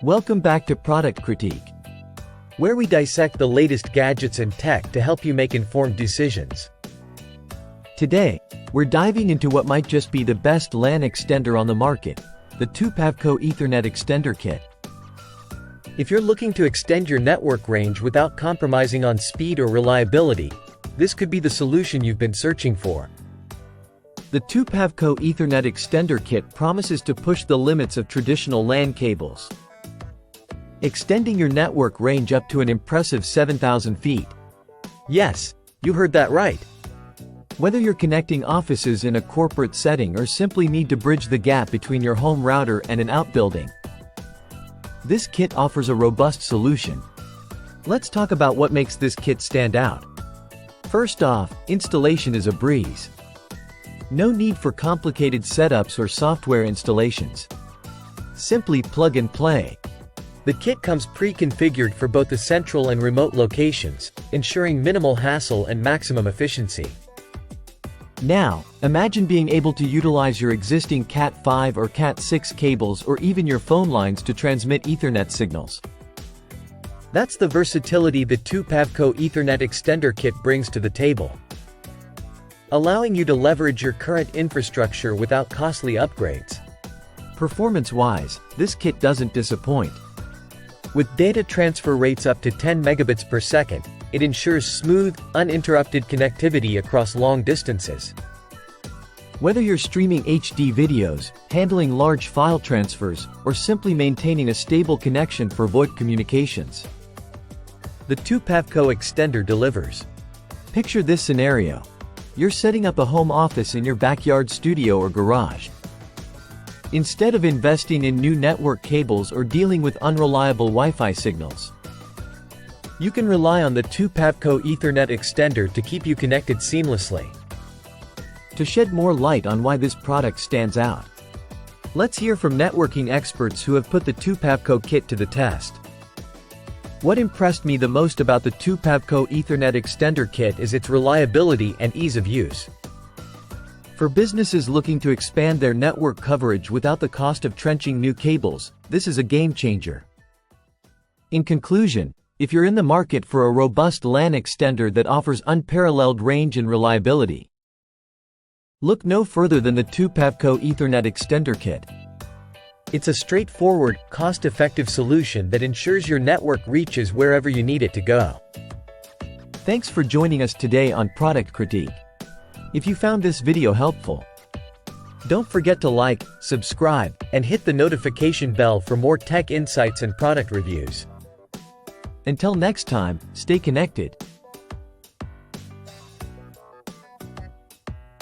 Welcome back to Product Critique, where we dissect the latest gadgets and tech to help you make informed decisions. Today, we're diving into what might just be the best LAN extender on the market, the Tupavco Ethernet Extender Kit. If you're looking to extend your network range without compromising on speed or reliability, this could be the solution you've been searching for. The Tupavco Ethernet Extender Kit promises to push the limits of traditional LAN cables, extending your network range up to an impressive 7,000 feet. Yes, you heard that right. Whether you're connecting offices in a corporate setting or simply need to bridge the gap between your home router and an outbuilding, this kit offers a robust solution. Let's talk about what makes this kit stand out. First off, installation is a breeze. No need for complicated setups or software installations. Simply plug and play. The kit comes pre-configured for both the central and remote locations, ensuring minimal hassle and maximum efficiency. Now, imagine being able to utilize your existing Cat5 or Cat6 cables or even your phone lines to transmit Ethernet signals. That's the versatility the Tupavco Ethernet Extender Kit brings to the table, allowing you to leverage your current infrastructure without costly upgrades. Performance-wise, this kit doesn't disappoint. With data transfer rates up to 10 megabits per second, it ensures smooth, uninterrupted connectivity across long distances. Whether you're streaming HD videos, handling large file transfers, or simply maintaining a stable connection for VoIP communications, the Tupavco Extender delivers. Picture this scenario. You're setting up a home office in your backyard studio or garage. Instead of investing in new network cables or dealing with unreliable Wi-Fi signals, you can rely on the Tupavco Ethernet Extender to keep you connected seamlessly. To shed more light on why this product stands out, let's hear from networking experts who have put the Tupavco kit to the test. What impressed me the most about the Tupavco Ethernet Extender Kit is its reliability and ease of use. For businesses looking to expand their network coverage without the cost of trenching new cables, this is a game changer. In conclusion, if you're in the market for a robust LAN extender that offers unparalleled range and reliability, look no further than the Tupavco Ethernet Extender Kit. It's a straightforward, cost-effective solution that ensures your network reaches wherever you need it to go. Thanks for joining us today on Product Critique. If you found this video helpful, don't forget to like, subscribe, and hit the notification bell for more tech insights and product reviews. Until next time, stay connected.